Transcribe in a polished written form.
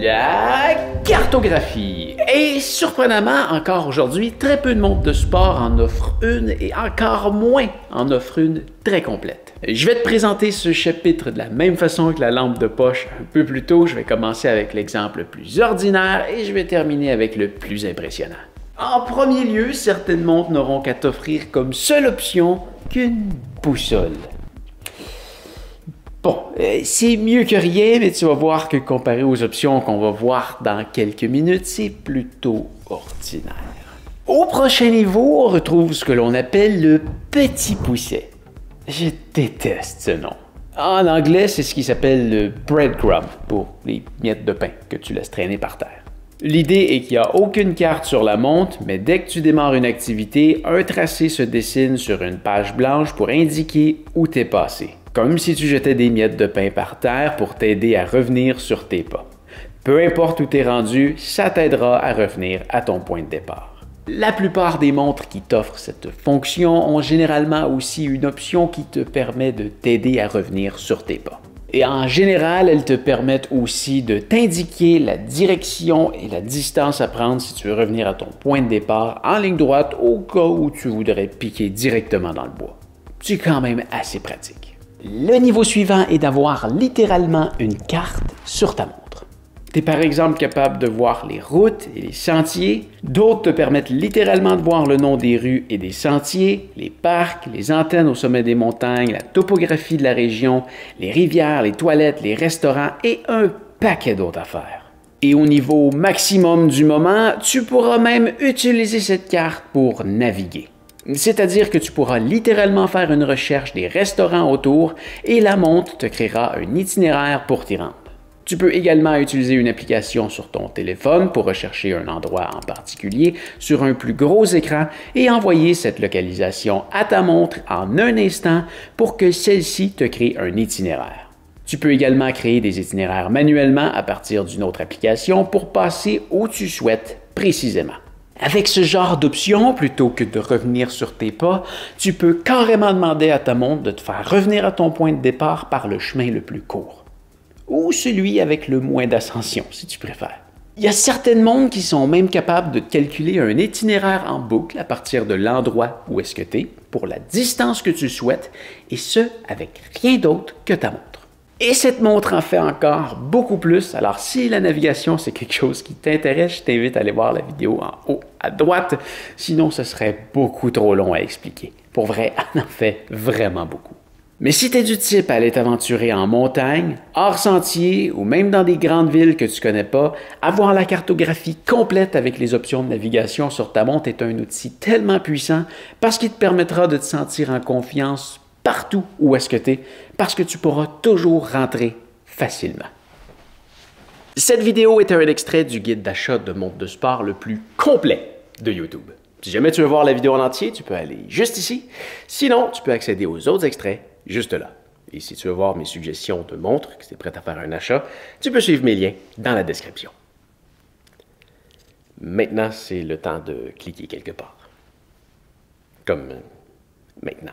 la cartographie. Et surprenamment, encore aujourd'hui, très peu de montres de sport en offrent une et encore moins en offrent une très complète. Je vais te présenter ce chapitre de la même façon que la lampe de poche un peu plus tôt. Je vais commencer avec l'exemple le plus ordinaire et je vais terminer avec le plus impressionnant. En premier lieu, certaines montres n'auront qu'à t'offrir comme seule option qu'une boussole. Bon, c'est mieux que rien, mais tu vas voir que comparé aux options qu'on va voir dans quelques minutes, c'est plutôt ordinaire. Au prochain niveau, on retrouve ce que l'on appelle le petit pousset. Je déteste ce nom. En anglais, c'est ce qui s'appelle le breadcrumb, pour les miettes de pain que tu laisses traîner par terre. L'idée est qu'il n'y a aucune carte sur la montre, mais dès que tu démarres une activité, un tracé se dessine sur une page blanche pour indiquer où t'es passé. Comme si tu jetais des miettes de pain par terre pour t'aider à revenir sur tes pas. Peu importe où t'es rendu, ça t'aidera à revenir à ton point de départ. La plupart des montres qui t'offrent cette fonction ont généralement aussi une option qui te permet de t'aider à revenir sur tes pas. Et en général, elles te permettent aussi de t'indiquer la direction et la distance à prendre si tu veux revenir à ton point de départ en ligne droite au cas où tu voudrais piquer directement dans le bois. C'est quand même assez pratique. Le niveau suivant est d'avoir littéralement une carte sur ta montre. Tu es par exemple capable de voir les routes et les sentiers. D'autres te permettent littéralement de voir le nom des rues et des sentiers, les parcs, les antennes au sommet des montagnes, la topographie de la région, les rivières, les toilettes, les restaurants et un paquet d'autres affaires. Et au niveau maximum du moment, tu pourras même utiliser cette carte pour naviguer. C'est-à-dire que tu pourras littéralement faire une recherche des restaurants autour et la montre te créera un itinéraire pour t'y rendre. Tu peux également utiliser une application sur ton téléphone pour rechercher un endroit en particulier sur un plus gros écran et envoyer cette localisation à ta montre en un instant pour que celle-ci te crée un itinéraire. Tu peux également créer des itinéraires manuellement à partir d'une autre application pour passer où tu souhaites précisément. Avec ce genre d'option, plutôt que de revenir sur tes pas, tu peux carrément demander à ta montre de te faire revenir à ton point de départ par le chemin le plus court. Ou celui avec le moins d'ascension, si tu préfères. Il y a certaines montres qui sont même capables de calculer un itinéraire en boucle à partir de l'endroit où est-ce que tu es, pour la distance que tu souhaites, et ce, avec rien d'autre que ta montre. Et cette montre en fait encore beaucoup plus, alors si la navigation c'est quelque chose qui t'intéresse, je t'invite à aller voir la vidéo en haut à droite, sinon ce serait beaucoup trop long à expliquer. Pour vrai, elle en fait vraiment beaucoup. Mais si tu es du type à aller t'aventurer en montagne, hors sentier ou même dans des grandes villes que tu connais pas, avoir la cartographie complète avec les options de navigation sur ta montre est un outil tellement puissant parce qu'il te permettra de te sentir en confiance partout où est-ce que tu es, parce que tu pourras toujours rentrer facilement. Cette vidéo est un extrait du guide d'achat de montres de sport le plus complet de YouTube. Si jamais tu veux voir la vidéo en entier, tu peux aller juste ici. Sinon, tu peux accéder aux autres extraits juste là. Et si tu veux voir mes suggestions de montres, que tu es prêt à faire un achat, tu peux suivre mes liens dans la description. Maintenant, c'est le temps de cliquer quelque part. Comme maintenant.